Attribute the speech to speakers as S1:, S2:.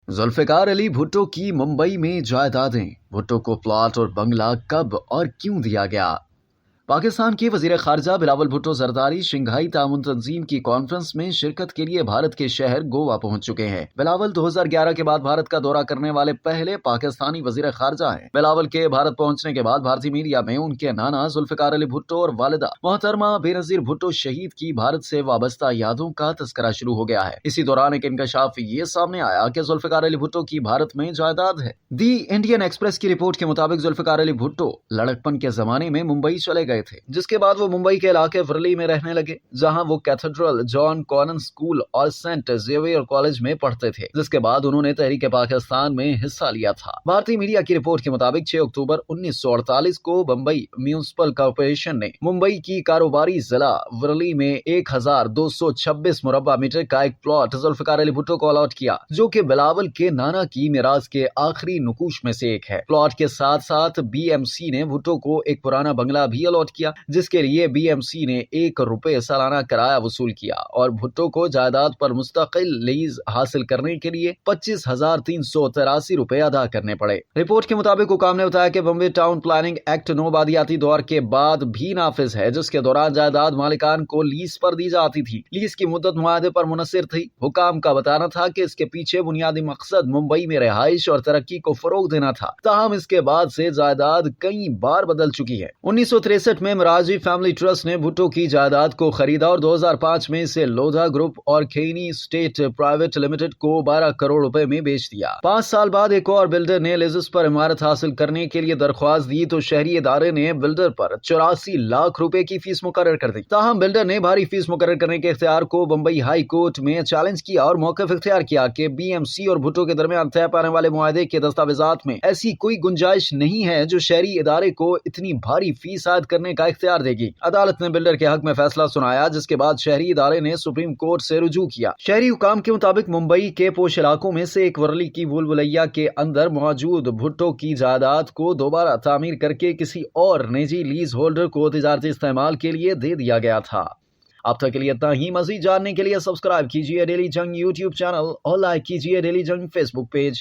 S1: ذوالفقار علی بھٹو کی ممبئی میں جائیدادیں، بھٹو کو پلاٹ اور بنگلہ کب اور کیوں دیا گیا؟ پاکستان کے وزیر خارجہ بلاول بھٹو زرداری شنگھائی تعاون تنظیم کی کانفرنس میں شرکت کے لیے بھارت کے شہر گوا پہنچ چکے ہیں۔ بلاول 2011 کے بعد بھارت کا دورہ کرنے والے پہلے پاکستانی وزیر خارجہ ہیں۔ بلاول کے بھارت پہنچنے کے بعد بھارتی میڈیا میں ان کے نانا ذوالفقار علی بھٹو اور والدہ محترمہ بے نظیر بھٹو شہید کی بھارت سے وابستہ یادوں کا تذکرہ شروع ہو گیا ہے۔ اسی دوران ایک انکشاف یہ سامنے آیا کہ ذوالفقار علی بھٹو کی بھارت میں جائیداد ہے۔ دی انڈین ایکسپریس کی رپورٹ کے مطابق ذوالفقار علی بھٹو لڑکپن کے زمانے میں ممبئی چلے گئے تھے، جس کے بعد وہ ممبئی کے علاقے ورلی میں رہنے لگے، جہاں وہ کیتھیڈرل جان کونن اسکول اور سینٹ زیویئر کالج میں پڑھتے تھے، جس کے بعد انہوں نے تحریک پاکستان میں حصہ لیا تھا۔ بھارتی میڈیا کی رپورٹ کے مطابق 6 اکتوبر 1948 کو بمبئی میونسپل کارپوریشن نے ممبئی کی کاروباری ضلع ورلی میں 1226 مربع میٹر کا ایک پلاٹ ذوالفقار علی بھٹو کو الاٹ کیا، جو کہ بلاول کے نانا کی میراث کے آخری نقوش میں سے ایک ہے۔ پلاٹ کے ساتھ ساتھ بی ایم سی نے بھٹو کو ایک پرانا بنگلہ بھی الاٹ کیا، جس کے لیے بی ایم سی نے ₹1 سالانہ کرایہ وصول کیا اور بھٹو کو جائیداد پر مستقل لیز حاصل کرنے کے لیے ₹25,383 ادا کرنے پڑے۔ رپورٹ کے مطابق حکام نے بتایا کہ بمبئی ٹاؤن پلاننگ ایکٹ نوآبادیاتی دور کے بعد بھی نافذ ہے، جس کے دوران جائیداد مالکان کو لیز پر دی جاتی تھی۔ لیز کی مدت معاہدے پر منحصر تھی۔ حکام کا بتانا تھا کہ اس کے پیچھے بنیادی مقصد ممبئی میں رہائش اور ترقی کو فروغ دینا تھا، تاہم اس کے بعد سے جائیداد کئی بار بدل چکی ہے۔ 1963 میں مراجی فیملی ٹرسٹ نے بھٹو کی جائیداد کو خریدا اور 2005 میں اسے لودھا گروپ اور کھینی اسٹیٹ پرائیویٹ لمیٹڈ کو ₹12 کروڑ میں بیچ دیا۔ 5 سال بعد ایک اور بلڈر نے لیزز پر عمارت حاصل کرنے کے لیے درخواست دی تو شہری ادارے نے بلڈر پر ₹84 لاکھ کی فیس مقرر کر دی۔ تاہم بلڈر نے بھاری فیس مقرر کرنے کے اختیار کو بمبئی ہائی کورٹ میں چیلنج کیا اور موقف اختیار کیا کہ بی ایم سی اور بھٹو کے درمیان طے پانے والے معاہدے کے دستاویزات میں ایسی کوئی گنجائش نہیں ہے جو شہری ادارے کو اتنی بھاری فیس عائد کرنے کا اختیار دے گی۔ عدالت نے بلڈر کے حق میں فیصلہ سنایا، جس کے بعد شہری ادارے نے سپریم کورٹ سے رجوع کیا۔ شہری حکام کے مطابق ممبئی کے پوش علاقوں میں سے ایک ورلی کی بھول بھلیا کے اندر موجود بھٹو کی جائیداد کو دوبارہ تعمیر کر کے کسی اور نجی لیز ہولڈر کو تجارتی استعمال کے لیے دے دیا گیا تھا۔ اب تک کے لیے اتنا ہی۔ مزید جاننے کے لیے سبسکرائب کیجیے ڈیلی جنگ یوٹیوب چینل اور لائک کیجیے ڈیلی جنگ فیس بک پیج۔